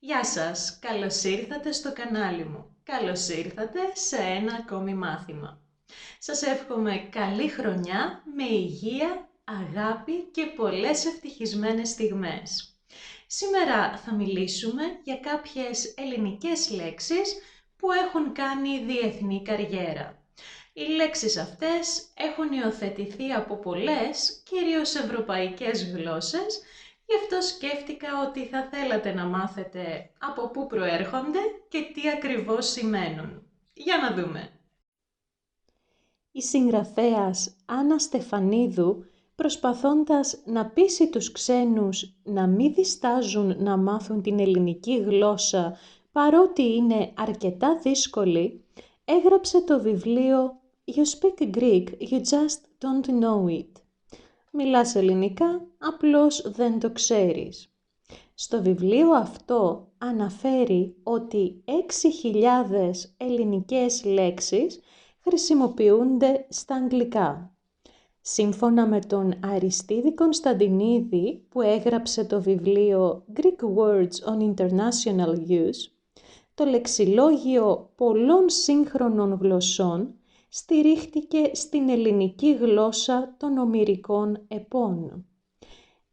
Γεια σας, καλώς ήρθατε στο κανάλι μου. Καλώς ήρθατε σε ένα ακόμη μάθημα. Σας εύχομαι καλή χρονιά με υγεία, αγάπη και πολλές ευτυχισμένες στιγμές. Σήμερα θα μιλήσουμε για κάποιες ελληνικές λέξεις που έχουν κάνει διεθνή καριέρα. Οι λέξεις αυτές έχουν υιοθετηθεί από πολλές, κυρίως ευρωπαϊκές γλώσσες. Γι' αυτό σκέφτηκα ότι θα θέλατε να μάθετε από πού προέρχονται και τι ακριβώς σημαίνουν. Για να δούμε. Η συγγραφέας Άννα Στεφανίδου, προσπαθώντας να πείσει τους ξένους να μην διστάζουν να μάθουν την ελληνική γλώσσα παρότι είναι αρκετά δύσκολη, έγραψε το βιβλίο «You speak Greek, you just don't know it». Μιλάς ελληνικά, απλώς δεν το ξέρεις. Στο βιβλίο αυτό αναφέρει ότι 6.000 ελληνικές λέξεις χρησιμοποιούνται στα αγγλικά. Σύμφωνα με τον Αριστίδη Κωνσταντινίδη που έγραψε το βιβλίο Greek Words on International Use, το λεξιλόγιο πολλών σύγχρονων γλωσσών στηρίχτηκε στην ελληνική γλώσσα των ομηρικών επών.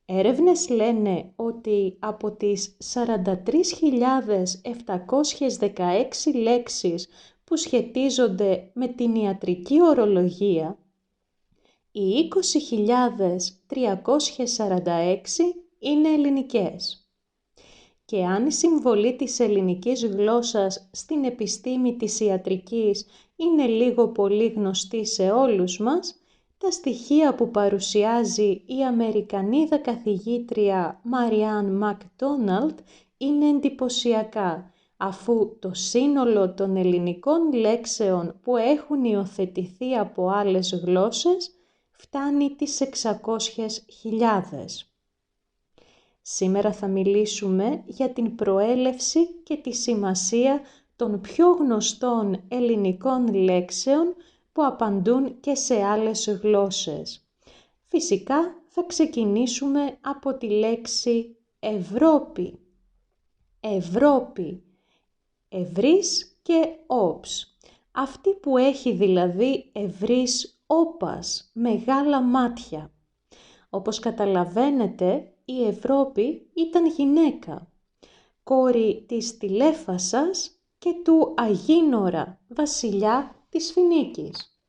Έρευνες λένε ότι από τις 43.716 λέξεις που σχετίζονται με την ιατρική ορολογία, οι 20.346 είναι ελληνικές. Και αν η συμβολή της ελληνικής γλώσσας στην επιστήμη της ιατρικής είναι λίγο πολύ γνωστή σε όλους μας, τα στοιχεία που παρουσιάζει η Αμερικανίδα καθηγήτρια Μαριάν Μακδόναλντ είναι εντυπωσιακά, αφού το σύνολο των ελληνικών λέξεων που έχουν υιοθετηθεί από άλλες γλώσσες φτάνει τις 600.000. Σήμερα θα μιλήσουμε για την προέλευση και τη σημασία των πιο γνωστών ελληνικών λέξεων που απαντούν και σε άλλες γλώσσες. Φυσικά θα ξεκινήσουμε από τη λέξη Ευρώπη. Ευρώπη, ευρύς και όψ. Αυτή που έχει δηλαδή ευρύς όπας, μεγάλα μάτια. Όπως καταλαβαίνετε, η Ευρώπη ήταν γυναίκα, κόρη της Τηλέφασας και του Αγίνορα, βασιλιά της Φινίκης.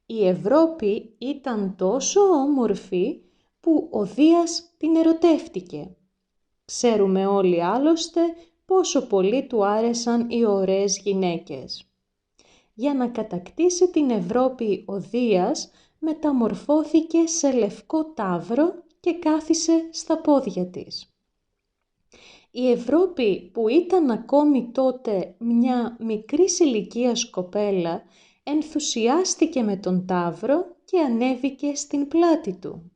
Η Ευρώπη ήταν τόσο όμορφη που ο Δίας την ερωτεύτηκε. Ξέρουμε όλοι άλλωστε πόσο πολύ του άρεσαν οι ωραίες γυναίκες. Για να κατακτήσει την Ευρώπη ο Δίας μεταμορφώθηκε σε λευκό ταύρο και κάθισε στα πόδια της. Η Ευρώπη που ήταν ακόμη τότε μια μικρής ηλικίας κοπέλα ενθουσιάστηκε με τον ταύρο και ανέβηκε στην πλάτη του.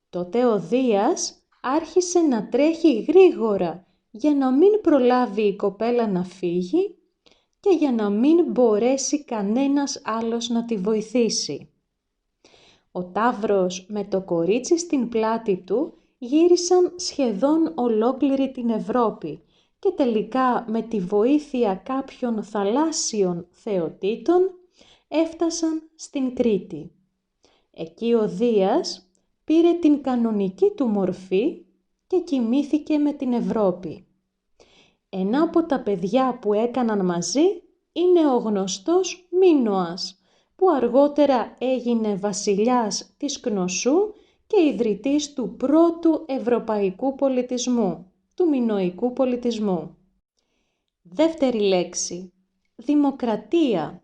Τότε ο Δίας άρχισε να τρέχει γρήγορα για να μην προλάβει η κοπέλα να φύγει και για να μην μπορέσει κανένας άλλος να τη βοηθήσει. Ο ταύρος με το κορίτσι στην πλάτη του γύρισαν σχεδόν ολόκληρη την Ευρώπη και τελικά με τη βοήθεια κάποιων θαλάσσιων θεοτήτων έφτασαν στην Κρήτη. Εκεί ο Δίας πήρε την κανονική του μορφή και κοιμήθηκε με την Ευρώπη. Ένα από τα παιδιά που έκαναν μαζί είναι ο γνωστός Μίνωας, που αργότερα έγινε βασιλιάς της Κνωσού και ιδρυτής του πρώτου ευρωπαϊκού πολιτισμού, του μινωικού πολιτισμού. Δεύτερη λέξη, δημοκρατία.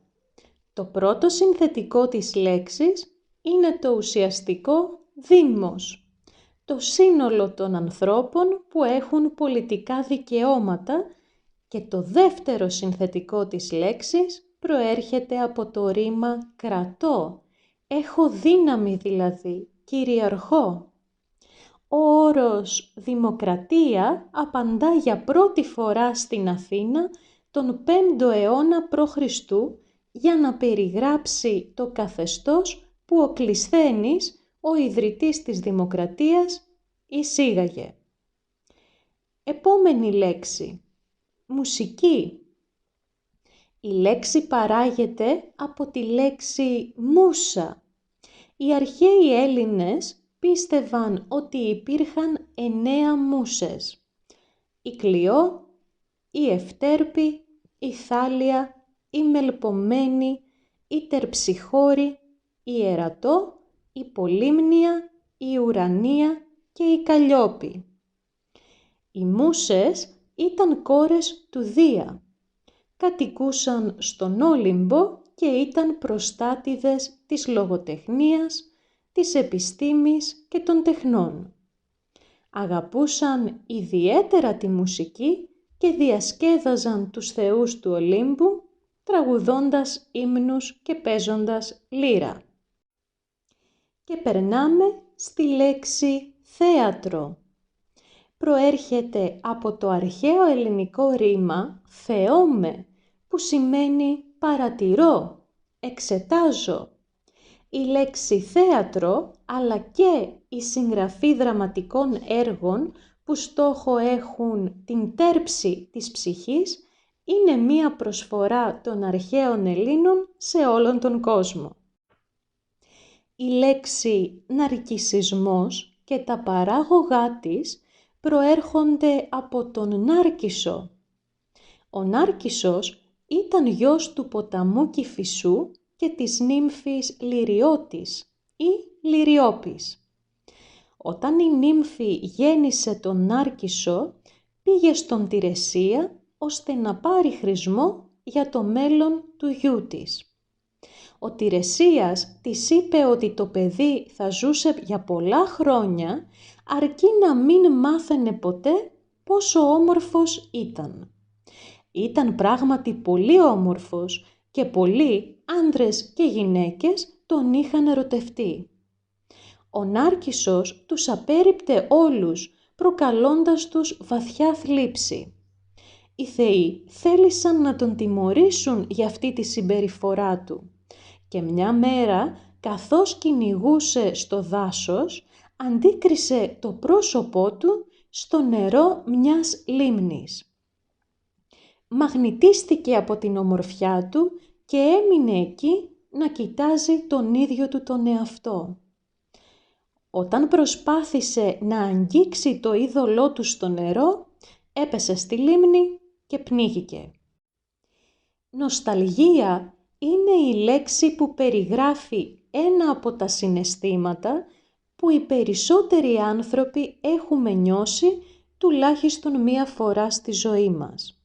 Το πρώτο συνθετικό της λέξης είναι το ουσιαστικό δήμος, το σύνολο των ανθρώπων που έχουν πολιτικά δικαιώματα, και το δεύτερο συνθετικό της λέξης προέρχεται από το ρήμα κρατώ, έχω δύναμη δηλαδή, κυριαρχώ. Ο όρος δημοκρατία απαντά για πρώτη φορά στην Αθήνα τον 5ο αιώνα π.Χ. για να περιγράψει το καθεστώς που ο Κλισθένης, ο ιδρυτής της δημοκρατίας, εισήγαγε. Επόμενη λέξη. Μουσική. Η λέξη παράγεται από τη λέξη μούσα. Οι αρχαίοι Έλληνες πίστευαν ότι υπήρχαν 9 μούσες. Η Κλειό, η Ευτέρπη, η Θάλια, η Μελπομένη, η Τερψυχώρη, η Ιερατό, η Πολύμνια, η Ουρανία και η Καλλιόπη. Οι μούσες ήταν κόρες του Δία. Κατοικούσαν στον Όλυμπο και ήταν προστάτηδες της λογοτεχνίας, της επιστήμης και των τεχνών. Αγαπούσαν ιδιαίτερα τη μουσική και διασκέδαζαν τους θεούς του Ολύμπου, τραγουδώντας ύμνους και παίζοντας λύρα. Και περνάμε στη λέξη θέατρο. Προέρχεται από το αρχαίο ελληνικό ρήμα «θεώμε», που σημαίνει παρατηρώ, εξετάζω. Η λέξη θέατρο, αλλά και η συγγραφή δραματικών έργων που στόχο έχουν την τέρψη της ψυχής, είναι μία προσφορά των αρχαίων Ελλήνων σε όλον τον κόσμο. Η λέξη ναρκισσισμός και τα παράγωγά της προέρχονται από τον Νάρκισσο. Ο Νάρκισσος ήταν γιος του ποταμού Κηφισού και της νύμφης Λυριώτης ή Λυριόπης. Όταν η νύμφη γέννησε τον Νάρκισσο, πήγε στον Τηρεσία ώστε να πάρει χρησμό για το μέλλον του γιού της. Ο Τηρεσίας της είπε ότι το παιδί θα ζούσε για πολλά χρόνια, αρκεί να μην μάθαινε ποτέ πόσο όμορφος ήταν. Ήταν πράγματι πολύ όμορφος και πολλοί άνδρες και γυναίκες τον είχαν ερωτευτεί. Ο Νάρκισσος τους απέρριπτε όλους, προκαλώντας τους βαθιά θλίψη. Οι θεοί θέλησαν να τον τιμωρήσουν για αυτή τη συμπεριφορά του και μια μέρα, καθώς κυνηγούσε στο δάσος, αντίκρισε το πρόσωπό του στο νερό μιας λίμνης. Μαγνητίστηκε από την ομορφιά του και έμεινε εκεί να κοιτάζει τον ίδιο του τον εαυτό. Όταν προσπάθησε να αγγίξει το είδωλό του στο νερό, έπεσε στη λίμνη και πνίγηκε. Νοσταλγία είναι η λέξη που περιγράφει ένα από τα συναισθήματα που οι περισσότεροι άνθρωποι έχουμε νιώσει τουλάχιστον μία φορά στη ζωή μας.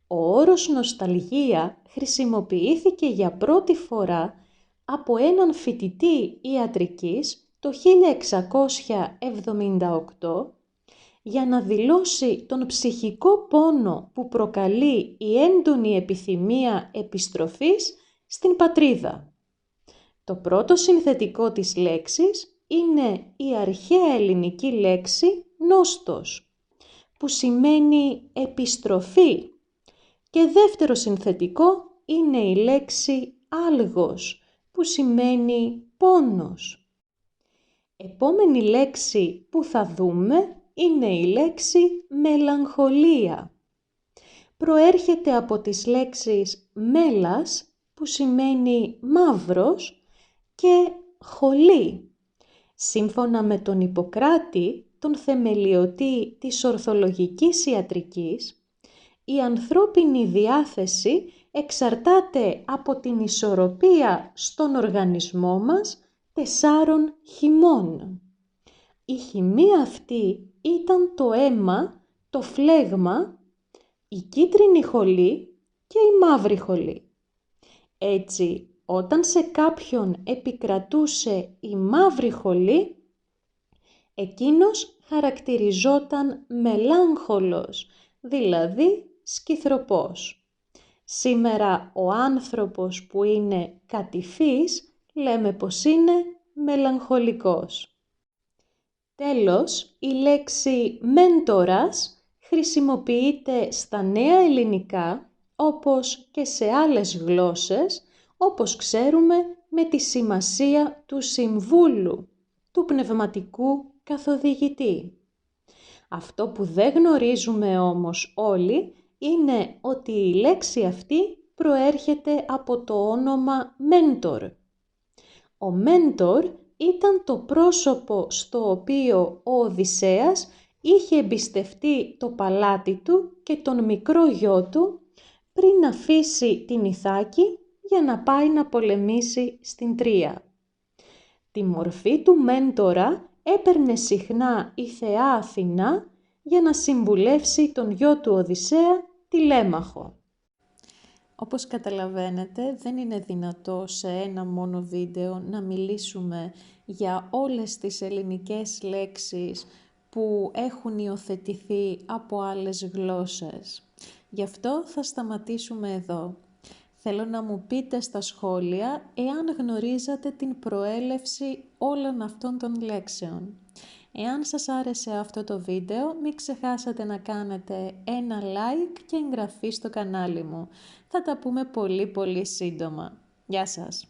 Ο όρος νοσταλγία χρησιμοποιήθηκε για πρώτη φορά από έναν φοιτητή ιατρικής το 1678 για να δηλώσει τον ψυχικό πόνο που προκαλεί η έντονη επιθυμία επιστροφής στην πατρίδα. Το πρώτο συνθετικό της λέξης είναι η αρχαία ελληνική λέξη νόστος, που σημαίνει επιστροφή, και δεύτερο συνθετικό είναι η λέξη άλγος, που σημαίνει πόνος. Επόμενη λέξη που θα δούμε είναι η λέξη μελαγχολία. Προέρχεται από τις λέξεις μέλας, που σημαίνει μαύρος, και χολή. Σύμφωνα με τον Ιπποκράτη, τον θεμελιωτή της ορθολογικής ιατρικής, η ανθρώπινη διάθεση εξαρτάται από την ισορροπία στον οργανισμό μας 4 χυμών. Η χυμία αυτή ήταν το αίμα, το φλέγμα, η κίτρινη χολή και η μαύρη χολή. Έτσι, όταν σε κάποιον επικρατούσε η μαύρη χολή, εκείνος χαρακτηριζόταν μελάγχολος, δηλαδή σκυθροπός. Σήμερα ο άνθρωπος που είναι κατηφής λέμε πως είναι μελαγχολικός. Τέλος, η λέξη μέντορας χρησιμοποιείται στα νέα ελληνικά, όπως και σε άλλες γλώσσες, όπως ξέρουμε, με τη σημασία του συμβούλου, του πνευματικού καθοδηγητή. Αυτό που δεν γνωρίζουμε όμως όλοι είναι ότι η λέξη αυτή προέρχεται από το όνομα μέντορ. Ο μέντορ ήταν το πρόσωπο στο οποίο ο Οδυσσέας είχε εμπιστευτεί το παλάτι του και τον μικρό γιο του πριν αφήσει την Ιθάκη για να πάει να πολεμήσει στην Τρία. Τη μορφή του μέντορα έπαιρνε συχνά η θεά Αθηνά για να συμβουλεύσει τον γιο του Οδυσσέα, Τηλέμαχο. Όπως καταλαβαίνετε, δεν είναι δυνατό σε ένα μόνο βίντεο να μιλήσουμε για όλες τις ελληνικές λέξεις που έχουν υιοθετηθεί από άλλες γλώσσες. Γι' αυτό θα σταματήσουμε εδώ. Θέλω να μου πείτε στα σχόλια εάν γνωρίζατε την προέλευση όλων αυτών των λέξεων. Εάν σας άρεσε αυτό το βίντεο, μην ξεχάσετε να κάνετε ένα like και εγγραφή στο κανάλι μου. Θα τα πούμε πολύ σύντομα. Γεια σας!